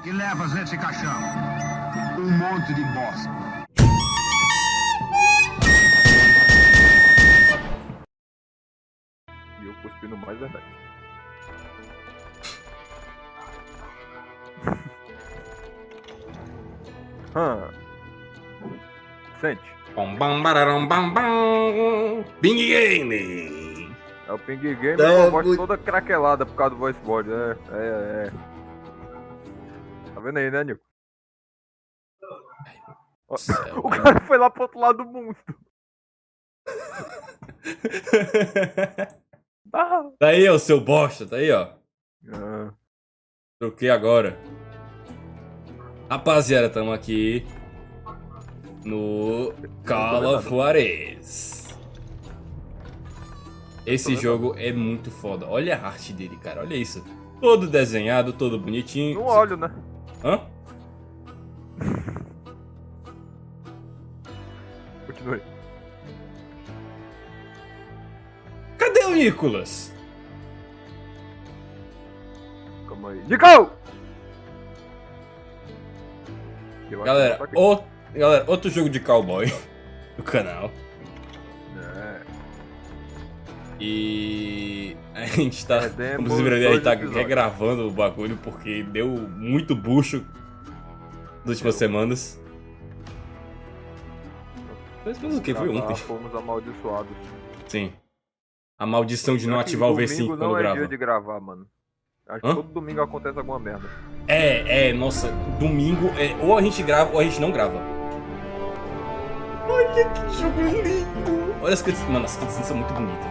que levas nesse caixão? Um monte de bosta. E eu cuspindo mais verdade. Sente. Bam, bam, bararam, bam, bam. Bing Game. É o Ping Game com a voz toda craquelada por causa do voice board. É. Tá vendo aí, né, Niko? O cara foi lá pro outro lado do mundo. Tá aí, ó, seu bosta, tá aí, ó. Ah, Troquei agora. Rapaziada, tamo aqui no Call of Juarez. Esse jogo é muito foda. Olha a arte dele, cara. Olha isso. Todo desenhado, todo bonitinho. no óleo, né? Hã? Continue. Cadê o Nicolas? Calma aí. Niko! Galera, outro jogo de cowboy do canal. É. E a gente tá, Perdemos como vocês viram, a gente tá 2 episódios. regravando o bagulho porque deu muito bucho nas últimas semanas. Mas o que? Foi ontem. Fomos amaldiçoados. Sim. A maldição de não ativar o V5 domingo quando não é grava. dia de gravar, mano. Acho que todo domingo acontece alguma merda. Nossa, domingo ou a gente grava ou a gente não grava. Olha que jogo lindo! Olha as cutscenes, mano, as cutscenes são muito bonitas.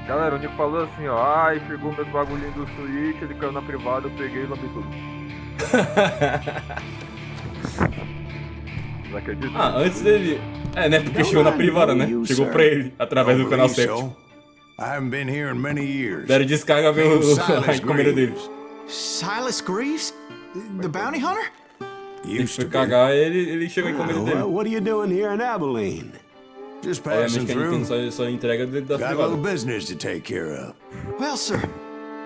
Galera, o Niko falou assim, ó. Ai, chegou meus bagulhinhos do Switch, ele caiu na privada, eu peguei e lambi tudo. Não acredita? Antes dele... né, porque chegou na privada, né? Chegou pra ele, através do canal 7. I haven't been here in many years. Deram descarga pelo a encomenda dele. Silas Greaves? The bounty hunter? Ele foi cagar e ele chegou a encomenda dele. What are you doing here in Abilene? Just Obviamente passing que a Nintendo through. só entrega dentro da Got a little privada. business to take care of. Well, sir,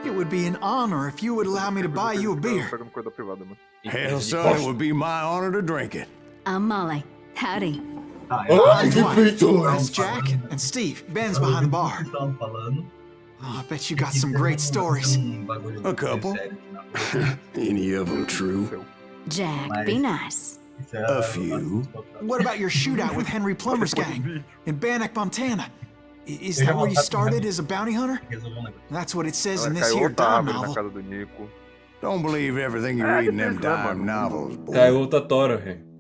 it would be an honor if you would allow me to buy you a beer. Pegando coisa da privada, mano. Hell, son, it would be my honor to drink it. I'm Molly. Howdy. That's Jack and Steve. Ben's behind the bar. Estavam falando. Oh, I bet you got some great stories. Bagulho A couple. sério aqui na frente. Any of them true? Jack, be nice. Isso é A few. What about your shootout with Henry Plummer's gang in Bannock, Montana? Is that where you started as a bounty hunter? Resolver um negócio. That's what it says in Ela this caiu here outra dime árvore na novel. casa do Niko. Don't believe everything you Ah, read in them difícil, né, dime mano? novels, boy. Caiu outra tora, velho.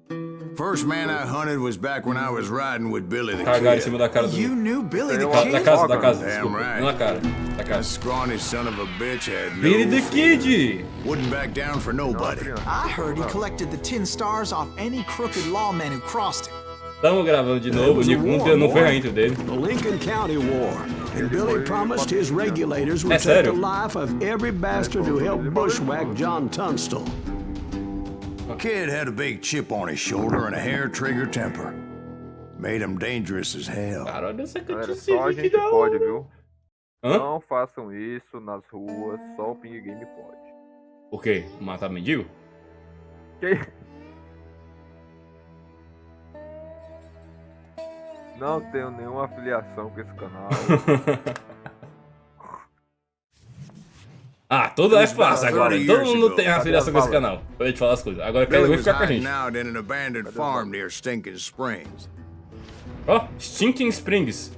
First man I hunted was back when I was riding with Billy the Cagaram em cima Kid. da cara do... You knew Billy the Da Kid? casa, Damn desculpa. right. Não na cara, da That casa. scrawny son of a bitch had no Billy the fear. Kid! Wouldn't back down for nobody. I heard he collected the 10 stars off any crooked lawman who crossed him. Tamo gravando de novo, o Nico não foi a intro dele. The Lincoln County War, and Billy promised his regulators would É take sério? the life of every bastard who helped bushwhack John Tunstall. Kid had a big chip on his shoulder and a hair-trigger temper. Made him dangerous as hell. Cara, olha essa Galera, só a cutscene que gente da pode, hora. viu? Hã? Não façam isso nas ruas, só o Ping Game pode. O quê? Matar mendigo? Que... Não tenho nenhuma afiliação com esse canal. Tudo é fácil agora. Todo mundo tem afiliação com esse canal. Pra gente falar as coisas. Agora quer Billy was ficar com a hiding gente. out in an abandoned farm near Stinking Springs. Ó, Stinking Springs.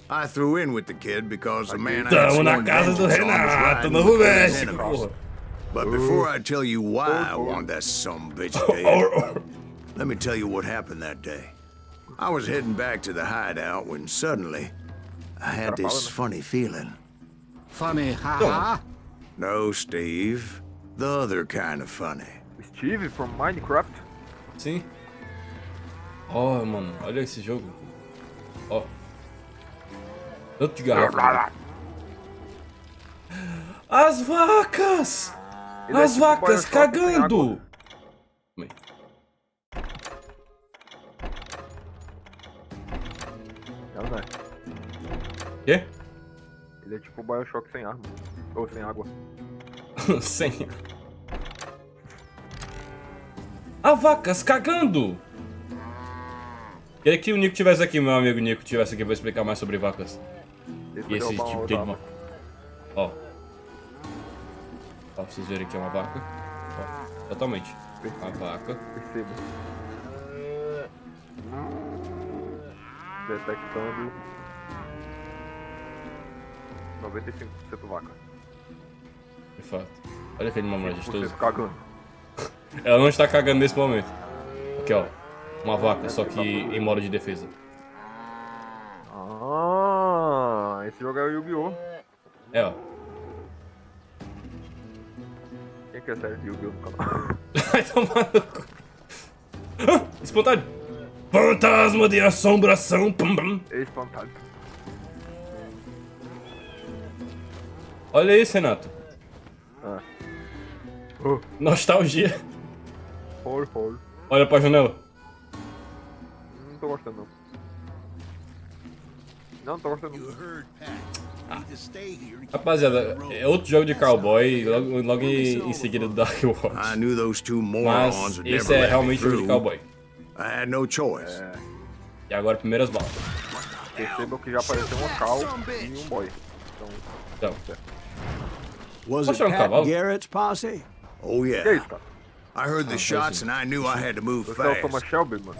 I threw in with the kid because the man I had Tamo na sworn casa do vengeance on was Renato, riding Novo with his México, enemies. porra. But before I tell you why I want that sumbitch dead, let me tell you what happened that day. I was heading back to the hideout when suddenly I had this funny feeling. Funny, haha. No, Steve. The other kind of funny. Steve from Minecraft. Sim. Ó, mano, olha esse jogo. Ó. Tanto de garrafa. As vacas! Ele é As tipo vacas Bioshock sem cagando! Não, não é. Quê? Ele é tipo o Bioshock sem arma. Ou sem água. Sem. Ah, vacas cagando! Queria que o Niko tivesse aqui, meu amigo Niko tivesse aqui pra explicar mais sobre vacas. E esse tipo de animal. Ó. Ó, vocês verem que é uma vaca. Ó, totalmente. Uma vaca. Perceba. Detectando 95% vaca. De fato. Olha aquele animal majestoso. Cagando. Ela não está cagando nesse momento. Aqui, ó. Uma vaca, só que em modo de defesa. Ah, esse jogo é o Yu-Gi-Oh! É, ó. Quem quer sério de Yu-Gi-Oh! no canal? Vai tomar no cu. Ah, espontâneo. Fantasma de assombração. Pum, pum. Espantado. Olha isso, Renato. Ah. Nostalgia. Horror. Olha pra janela. Não tô gostando não. Não tô gostando não. Rapaziada, é outro jogo de cowboy, logo em seguida do Dark Watch. I knew those two Mas morons would esse never é let me realmente jogo de through. cowboy. I had no choice. E agora, primeiras balas. Percebam que já apareceu uma cow e um boy. Então, Was What's it wrong, Pat Cavalo? Garrett's posse? Oh, Que yeah. é isso, cara? I heard the shots and I knew I had to move Você é o Thomas fast. Shelby, mano?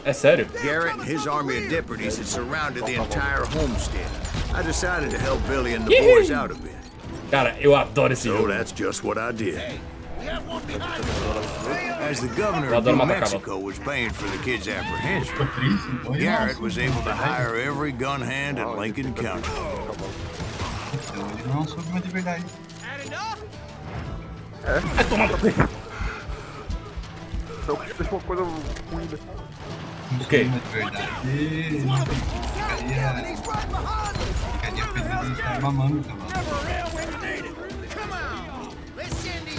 é sério? Garrett and his army of deputies had surrounded the entire homestead. I decided to help Billy and the Yee-hoo! boys out a bit. Cara, eu adoro esse So jogo. that's just what I did. As the governor Eu of adoro New matar Mexico was paying for the kids' apprehension, Garrett was able to hire every gun hand in Lincoln County. Ele não soube uma de verdade. Vai tomar no cu. Então que seja uma coisa ruim, né? Não Ok. soube uma de verdade. Ficaria feliz em estar mamando o cavalo.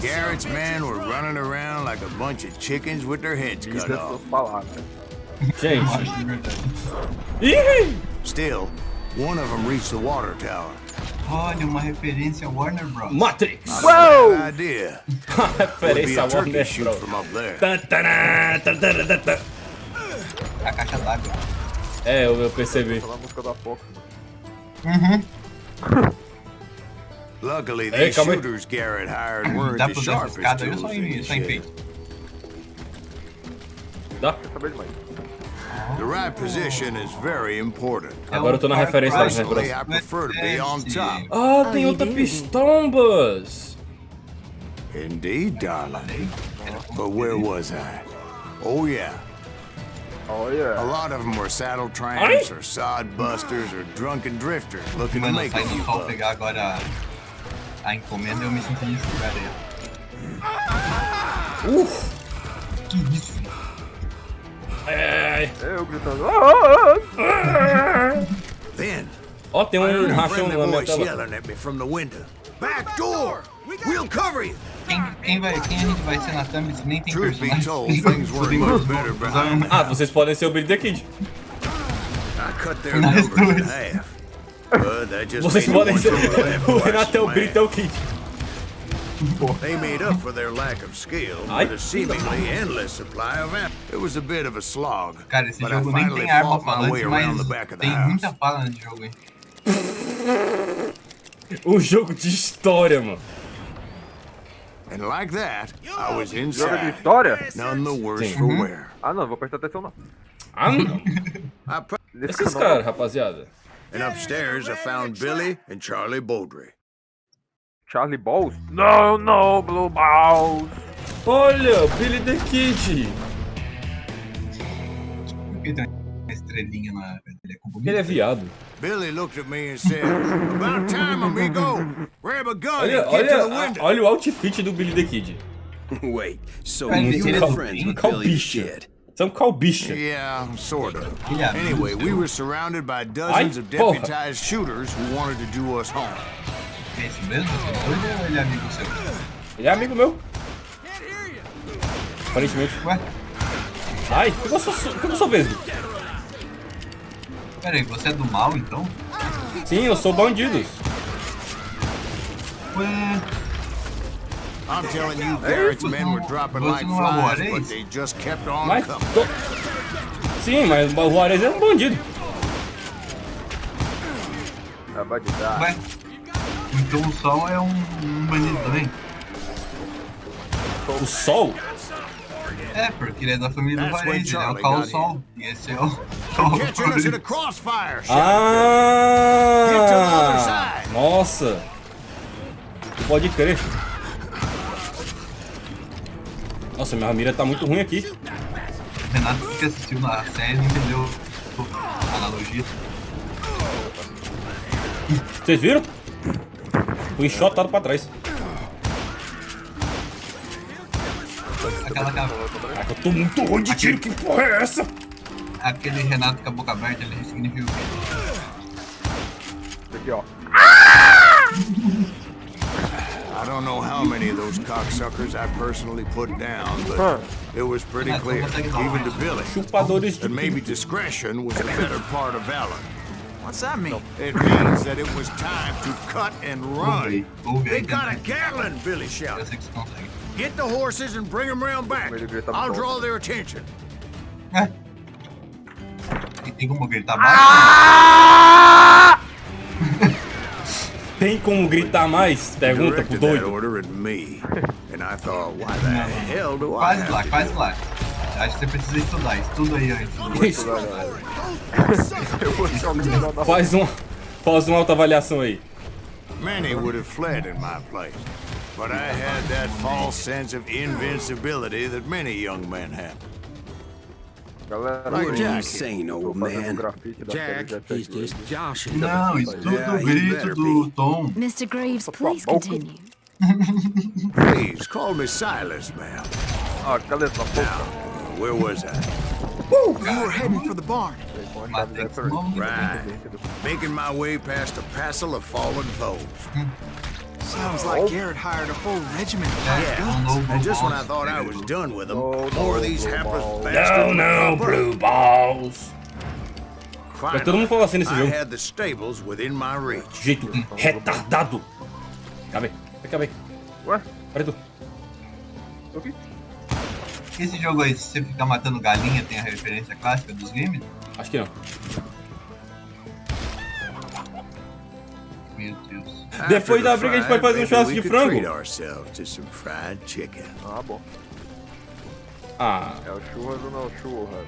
Garrett's men were running around like a bunch of chickens with their heads cut Isso é off. suas palavras. Eu Gente. acho de verdade. Ih! Still, one of them reached the water tower. Olha, uma referência a Warner Bros. Matrix! Uou! Bad idea. A Would be referência a a turkey Warner shoot Bros. from up there. Tantará, tantará, tantará. A caixa d'água. É, eu percebi. Aquela música da Fox, mano. Luckily, Hey, these come here. shooters Garrett hired weren't Dá the pra usar essa sharpest escada aí ou tools só in the em shed. enfeite? Dá? Quer saber demais? The right position is very important. Agora eu tô na referência da Personally, referência. I prefer to be on top. Ah, tem you outra do? pistombas! Indeed, darling. But where was I? Oh, yeah. Oh, A yeah. lot of them were saddle tramps Aye. or sod busters or drunken drifters looking to Mano, make a saindo few só bucks. pegar agora a encomenda, eu me senti isso, cara. Que isso? Ai, ai, ai. Eu gritando. Ah! Then, Ó, tem I heard um a rachão friendly na minha voice tela. yelling at me from the window. Back door! We'll cover you! Quem a gente vai ser na thumb se nem tem Truth be personagem? told, things weren't much better behind me. Ah, vocês podem ser o Billy the Kid. I cut their Nice numbers in noise. half. But that just Vocês made me podem want ser to laugh o Renato é o twice Billy as the mad. Kid. They made up for their lack of skill Ai, with a seemingly endless supply of ammo. It was a bit of a slog, Cara, esse but I jogo nem finally tem arma fought my way falante, around mas the back of the tem house. muita bala nesse jogo aí. Um jogo de história, mano. And like that, I was Jogo de inside, história? none the worse Sim. for wear. Ah, não, vou prestar atenção não. Ah, não. I pro- Nesse Esses canal, caras, rapaziada. and upstairs, I found Billy and Charlie Bowdry. Charlie Balls? Não, Blue Balls. Olha, Billy the Kid. Por que tem uma estrelinha na... Ele é com Ele é viado. Billy looked at me and said, "About time, amigo. Grab a gun Olha, and get to the olha, window." olha o outfit do Billy the Kid. Wait, so Ele- you ele were é friends do with bem? Billy the Calbicha. Kid? São calbicha. Yeah, sort of. Ele é Anyway, we were surrounded by dozens Ai, of porra. deputized shooters who wanted to do us harm. É isso mesmo? Você é doido ou ele é amigo seu? Ele é amigo meu. Aparentemente. Ué? Ai, por que eu sou vesgo? Pera aí, você é do mal, então? Sim, eu sou bandido. Ué... I'm telling you, Garrett's men were dropping like flies, but they just kept on Mas coming. Sim, mas o Juarez é um bandido. É bandidagem. Ué? Então o Sol é um bandido também? O Sol? É, porque ele é da família do That's Juarez, when ele é o Charlie Call got Sol. E esse é o Catching us in a crossfire, Get to the other Ah! side. Nossa! Pode crer. Nossa, minha mira tá muito ruim aqui. Renato que assistiu na série não entendeu a analogia. Vocês viram? Fui enxotado pra trás. Aquela Caraca, eu tô muito ruim de tiro, que porra é essa? Aquele Renato com a boca aberta, ele significa o quê? Aqui, ó. I don't know how many of those cocksuckers I personally put down, but it was pretty clear, even to Billy, Chupadores de that maybe discretion was a better part of valor. What's that mean? It means that it was time to cut and run. Ouve They aí, got a tenta. Gatling, Billy Eu shouted. sei que você consegue. Get the horses and bring them round back. I'll draw their attention. É. E tem como gritar baixo? Tem como gritar mais? Pergunta pro Directed that doido. order at me, and I thought, why the hell do I Quase have lá, to? quase lá. Acho que você precisa estudar. Estuda aí antes. Eu vou ser um filho da Faz uma autoavaliação aí. Many would have fled in my place, but I had that false sense of invincibility that many young men have. galera. What are aí, you saying, tô old fazendo man? grafite da série Jack, de he's just joshing. Não, estuda Yeah, o you grito better do be. Tom. Mr. Graves, please continue. Please call me Silas, ma'am. Ah, cadê essa Now, porra? where was I? You were heading for the barn. Matei esse nome. Right. Making my way past a passel of fallen foes. Sounds like Garrett hired a whole regiment of hired guns. Novo And just when I boss. thought I was done with them, No, more of no, these no, hapless no. bastards. Não, pop up. Blue Balls. Mas todo mundo fala assim nesse I jogo. had the stables within my reach. Jeito retardado. Acabei. Ué? Peraí tu. Tô aqui. Esse jogo aí, se você ficar matando galinha, tem a referência clássica dos games? Acho que não. Meu Deus. Depois da After briga a gente the pode fazer um fight, churrasco maybe de we could treat frango. ourselves to some fried chicken. Ah, bom. Ah, É o churras ou não é o churras?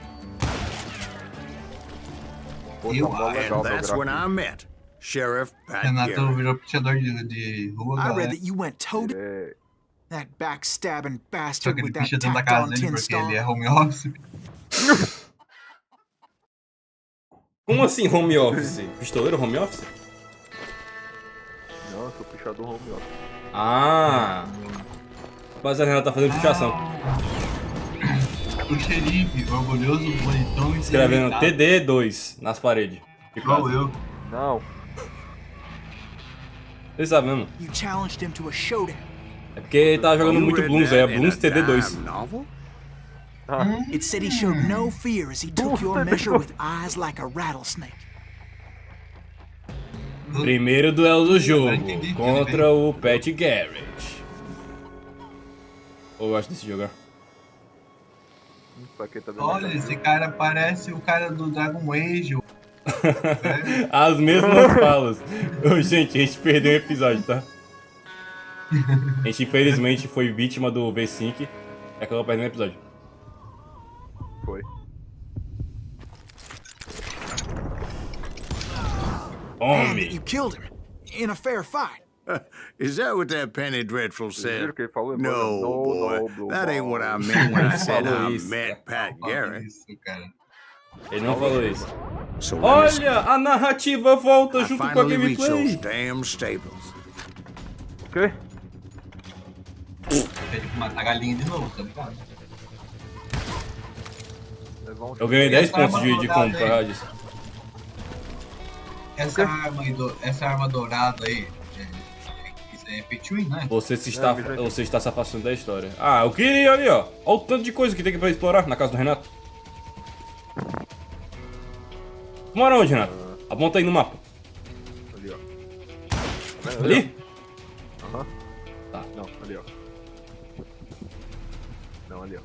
Pô, Eu tá mó acho. legal And meu that's when I grafite. met Sheriff Pat Renato Garrett. virou puxador de rua, I galera. read that you went toe to É, that backstabbing Só bastard que ele with that picha dentro da tacked casa on dele tin porque ele é star. home office. como assim home office? Pistoleiro home office? não, eu sou pichador home office. Ah. Mas a Renata tá fazendo pichação. O xerife, orgulhoso, bonitão e Escrevendo delicado. TD2 nas paredes. Igual eu. Não. Vocês sabem mesmo. You challenged him to a showdown. É porque ele tava jogando You muito read Blues, aí é that in Blues a TD2. dime novel? It said he showed no fear as he took your measure with eyes like a rattlesnake. Primeiro duelo do jogo Agora entendi, contra o Pat Garrett. Eu gosto desse jogo. Isso aqui tá Olha, esse cara parece o cara do Dragon Age. As mesmas falas. Ô, gente, a gente perdeu um episódio, tá? A gente infelizmente foi vítima do V5 e acabou perdendo o episódio. Foi. And that Homem! you killed him in a fair fight. Is that what that Penny Dreadful Vocês said? viram que ele falou? No, No, boy. no, Blue That ain't what I Balls. meant when I said Falou I isso. met Pat Garrett. Isso, cara. Ele não falou isso. So when this- Olha, a narrativa volta I junto com a finally reached those gameplay. damn stables. O quê? Pede pra matar a galinha de novo, tá ligado? Vocês vão- Eu ganhei 10 Essa pontos arma de dourada combo por aí. causa disso. Essa arma dourada aí, isso aí é pay to win, né? Você está se afastando da história. Ah, eu queria ali, ó. Olha o tanto de coisa que tem pra explorar na casa do Renato. Mora onde, Renato? Aponta aí no mapa. Ali, ó. Ali? Aham. Tá. Não, ali, ó. Não, ali, ó.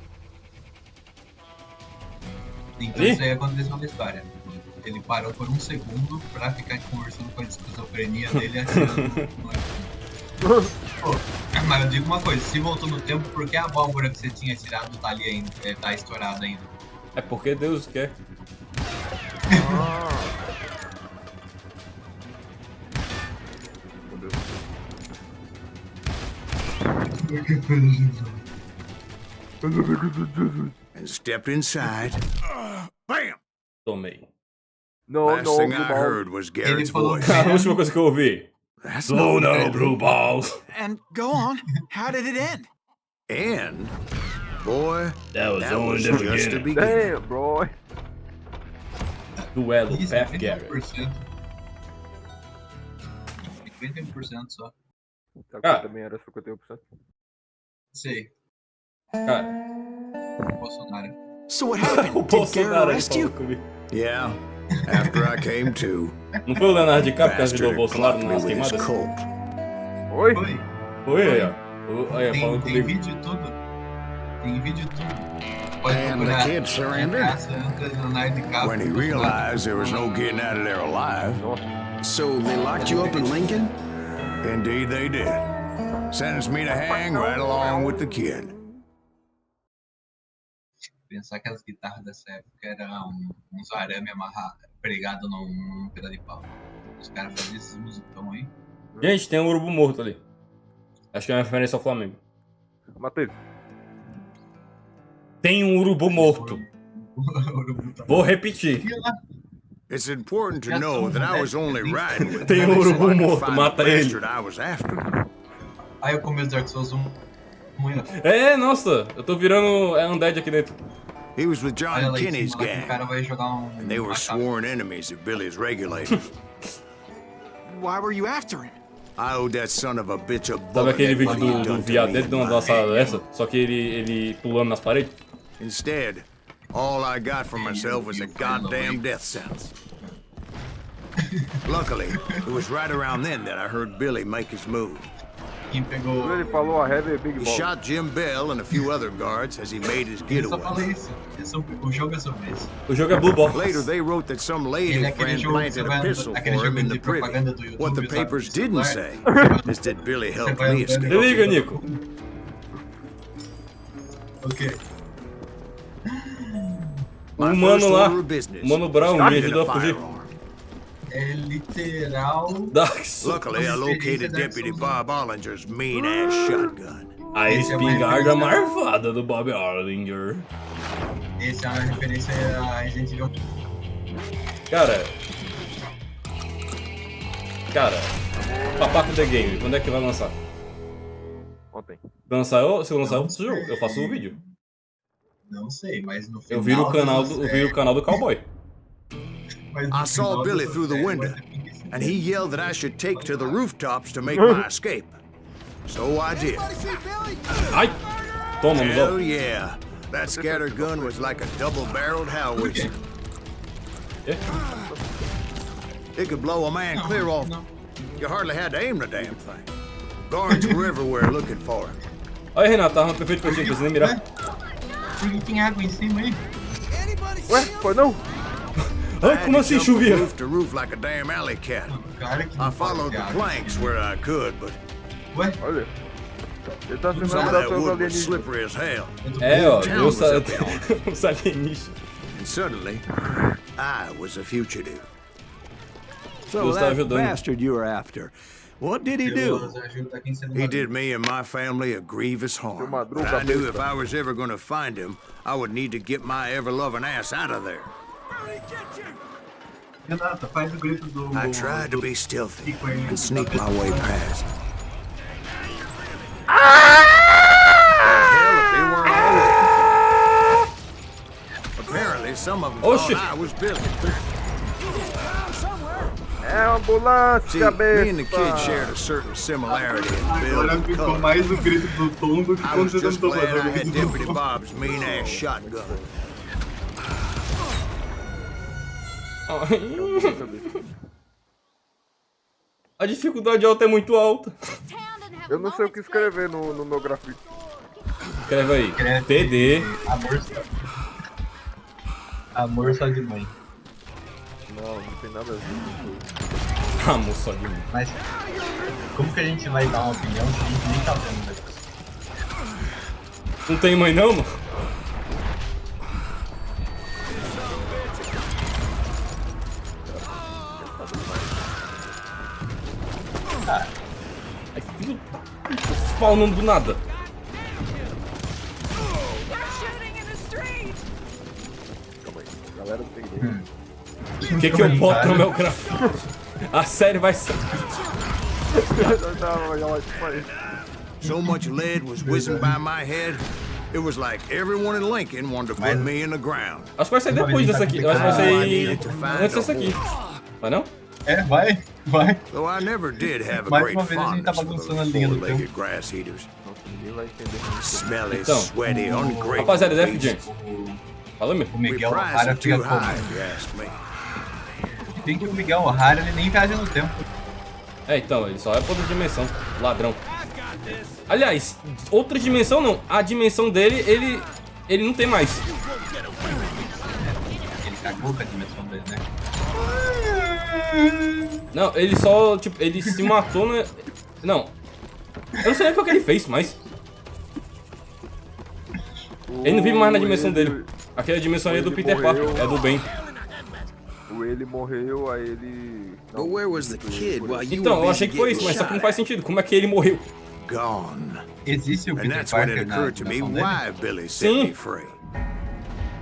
Então Ali? isso aí aconteceu na história. Ele parou por um segundo pra ficar conversando com a esquizofrenia dele atirando no... Pô, mas eu digo uma coisa, se voltou no tempo, por que a abóbora que você tinha tirado tá ali ainda? Tá estourada ainda? É porque Deus quer. And stepped inside. Bam! Tomei. Não, Last não, thing I Blue Balls. heard was Garrett's falou- voice. A última coisa que eu ouvi. That's Oh not no, good. blue balls. And go on. How did it end? And, boy, That was that only was the just the beginning. beginning. Damn, bro. Duelo, Isso, Path Garrett. 51%. 51% só. Sabe que também era 51%? Sei, Cara, Bolsonaro. So what o happened? Did Garrett Bolsonaro arrest falou you? comigo. Yeah, after I came to, Não foi o Leonardo DiCaprio que ajudou o bastard Bolsonaro clocked me nas with his queimadas? colt. Oi? Foi. Foi aí, ó. Aí, Tem, falando tem comigo. vídeo e tudo. Tem vídeo e tudo. Pode And the procurar. kid surrendered? Leonardo DiCaprio, When he Bolsonaro. realized there was no getting out of there alive. So they locked you up in Lincoln? Indeed they did. Sentenced me to hang right along with the kid. Pensar que as guitarras dessa época eram uns arame pregado num pedaço de pau. Os caras faziam esses musicão aí. Gente, tem um urubu morto ali. Acho que é uma referência ao Flamengo. Matei. Tem um urubu morto. Vou repetir. It's important to know that I was only riding with Tem Billy so urubu I could morto, find the mata ele. bastard I was after. Aí eu começo Dark Souls 1. É, nossa, eu tô virando Undead aqui dentro. He was with Olha John lá em Kinney's cima, lá que o cara gang, vai jogar um... and they were uma sworn enemies of Billy's regulators. Why were you after him? I owed that son of a bitch a Sabe bullet aquele for vídeo what he'd do done to viado me dele in dando uma my dançada hand. dessa? Só que ele pulando nas paredes? Instead, all I got for myself was a goddamn death sentence. Luckily, it was right around then that I heard Billy make his move. Quem pegou... Ele falou a Heavy Big He Ball. shot Jim Bell and a few other guards as he made his Ele só fala getaway. isso. O jogo é sobre isso. O jogo é Blue Balls. Later, they wrote that some lady Ele é aquele friend jogo que você planted vai a pistol aquele for him jogo in de the privy. propaganda do YouTube. What the sabe, papers no didn't celular. say is that Billy Você helped vai me andando escape. Se liga, Niko. Ok. O My mano first lá, order of business o Mano Brown, was me finding ajudou a a fugir. firearm. É literal... Dark Souls. Luckily, I located Deputy Bob Ollinger's mean-ass shotgun. A espingarda marvada do Bob Arlinger. Esse é uma referência a Resident Evil. Cara, Papaco The Game, quando é que vai lançar? Ontem. Lançar se eu lançar eu faço o jogo, eu faço o vídeo. Não sei, mas no final... Eu viro o canal do cowboy. Mas no I saw final Billy dessa through the série window, vai ter pingue sim. and he yelled that I should take to the rooftops to make my escape. So I did. Ai! Toma, nos Hell olhos. yeah. That scatter gun was like a double-barreled howitzer. It could blow a man clear off. Não. You hardly had to aim the damn thing. Guards were everywhere looking for him. Olha, Renato, tá arrumando perfeito pra você, não precisa nem mirar. Porque tem água em cima aí. Ué, foi não? Ai, I como had to assim jump from chovia? roof to roof like a damn alley cat. Cara que I não followed pode the ter água. planks where I could, but Ué? Olha. Ele tá sendo some of mandado that pelos wood was alienígenas. slippery as hell. É, ó, Town eu was up there. os alienígenas. And suddenly, I was a fugitive. So Deus tá that ajudando. bastard you were after, what did he do? Deus ajuda quem você não He ajuda. did me and my family a grievous harm. Madruga But I knew if besta. I was ever going to find him, I would need to get my ever-loving ass out of there. Renata, faz o grito do... I tried to be stealthy Fico aí. and sneak my way past. Ah! Hell, if they weren't all looking for me. Apparently, some of them Oh, thought shit. I was Billy. É uma ambulância, See, me and the besta. kid shared a certain similarity in build Agora and ficou color. mais o grito do Tom do que I quando was você just tentou glad fazer I o had grito do Deputy Tom. Bob's mean-ass shotgun. A dificuldade alta é muito alta. Eu não sei o que escrever no meu grafite. Escreve aí. TD. Amor só de mãe. Não tem nada a ver. Amor só de mim. Mas como que a gente vai dar uma opinião se a gente nem tá vendo o negócio? Não tem mãe não, mano? Ai, filho da... Spawnando do nada. Calma aí, galera não tem ideia. O que eu boto no meu gráfico? A série vai ser... So much lead was whizzing by my head, it was like everyone in Lincoln wanted to put me in the ground. Acho que vai sair depois dessa aqui. Eu acho que vai sair antes dessa aqui. Vai não? É, vai. Though I never did have a Mais great uma vez a gente tá fondness for bagunçando a those linha do four-legged grass eaters. Ninguém vai entender. Smelly, Então, sweaty, ungrateful rapaziada, Def beasts. Jam. Fala, meu. O We Miguel prize O'Hara it fica too como? high, if you ask me. Tem que o Miguel O'Hara ele nem viaja no tempo. É, então, ele só é pra outra dimensão. Ladrão. Aliás, outra dimensão não. A dimensão dele, ele não tem mais. Ele cagou com a dimensão dele, né? Não, ele só, tipo, ele se matou na... Não. Eu não sei nem o que ele fez, mas... Ele não vive mais na dimensão dele. Aquela dimensão ali é do Peter Parker, é do bem. Ele morreu, aí ele... But where was the kid while you Então, were eu busy achei que foi getting isso, mas só que não shot faz sentido. Como é que ele morreu? Gone. Existe o And Peter that's when it Parker na occurred to me dimensão dele? why Billy set Sim. me free.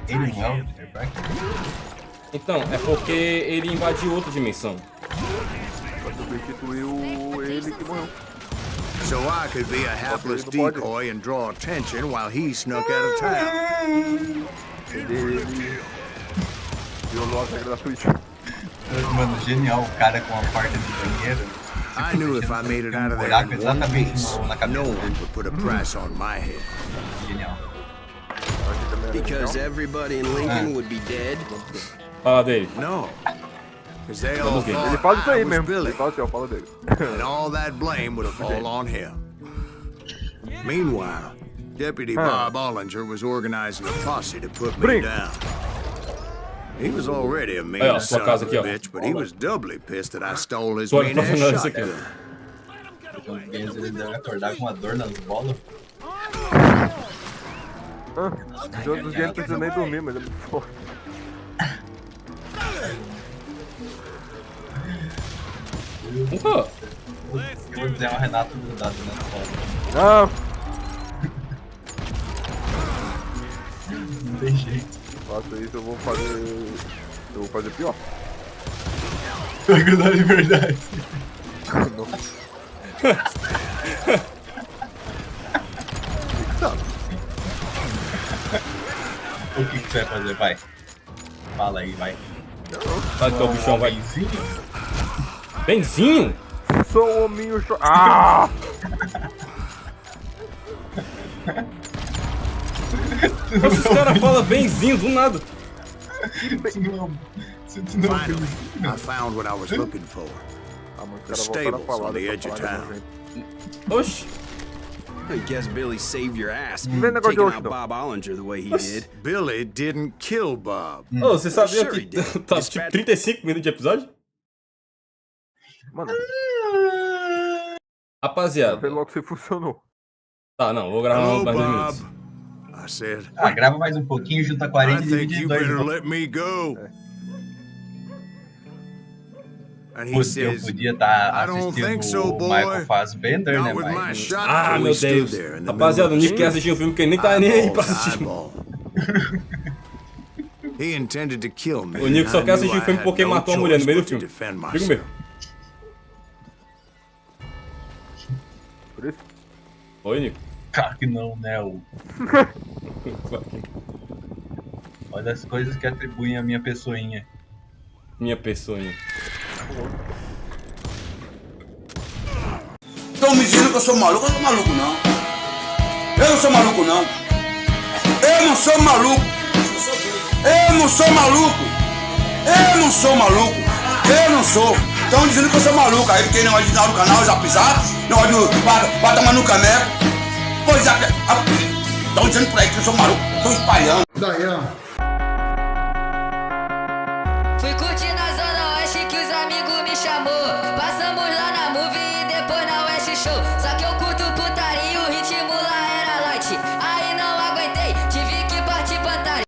Ele não é o Peter Parker? Então, é porque ele invadiu outra dimensão. Substituiu ele que morreu. So I could be a hapless decoy and draw attention while he snuck out of town. Ele violou a regra da Twitch. Mano, genial o cara com a porta de banheiro. I knew if I made it out of there buraco in one exatamente piece, na no cabeça one dele. would put a price on my head. Genial. because everybody in Lincoln would be dead. Fala dele. No. Because they all ver. Ele thought fala isso I aí was mesmo. Billy, Ele fala assim, ó, fala dele. and all that blame would fall on him. Meanwhile, Deputy Bob Ollinger was organizing a posse to put me down. He was already a mean Aí, ó, son sua casa of aqui, a ó. bitch, but he was doubly pissed that I stole his Tô mean ass fazendo isso aqui. shotgun. Então, ele deve acordar com uma dor nas bolas. Os outros dias não precisa nem dormir, mas é muito forte. Opa! Eu vou dizer uma Renato grudado na bola. Não! Não tem jeito. Faça isso, eu vou fazer pior. Vai grudar de verdade. O que você vai fazer? Vai. Fala aí, vai. Vai que o bichão vai. Benzinho? Benzinho? Sou o hominho cho... Ah! Esses caras falam benzinho do nada. Tu não Finally, I found what I was looking for. Ah, mas The os caras voltaram a stables falar on the dessa edge of parada, town. gente. Oxi. I guess Billy saved your ass, Vem negócio de taking Ossudo. out Bob Ollinger the way he did. Billy didn't kill Bob. Ô, você sabia Sure he que did. tá tipo 35 minutos de episódio? Mano, Rapaziada. vê logo se funcionou. Tá, não, vou gravar Hello, mais 2 Bob. minutos. I said, Ah, grava mais um pouquinho, junta 40 I e think divide em you 2. better let me go. And he Putz, eu says, podia estar I don't think so, assistindo o boy. Michael Fassbender, né, not with my mas... shotgun. Ah, We meu stood Deus. there in the Rapaziada, o middle Nick quer assistir um filme que ele nem tá nem aí pra assistir. eyeball to eyeball. He intended to kill me. O Nico só and I quer assistir knew o filme I had porque no matou a mulher no choice meio do but to filme. defend Digo myself. mesmo. Por isso, Oi, Nico. Claro que não, né? Olha as coisas que atribuem a minha pessoinha. Minha pessoinha. Estão me dizendo que eu sou maluco não. Eu não sou maluco não. Eu não sou maluco. Eu não sou maluco. Eu não sou maluco. Eu não sou. Estão dizendo que eu sou maluco. Aí tem negócio de ir no canal, já pisado. Negócio de bota tomar no caneco. Pois é. Estão dizendo por aí que eu sou maluco. Estou espalhando. Daí, ó.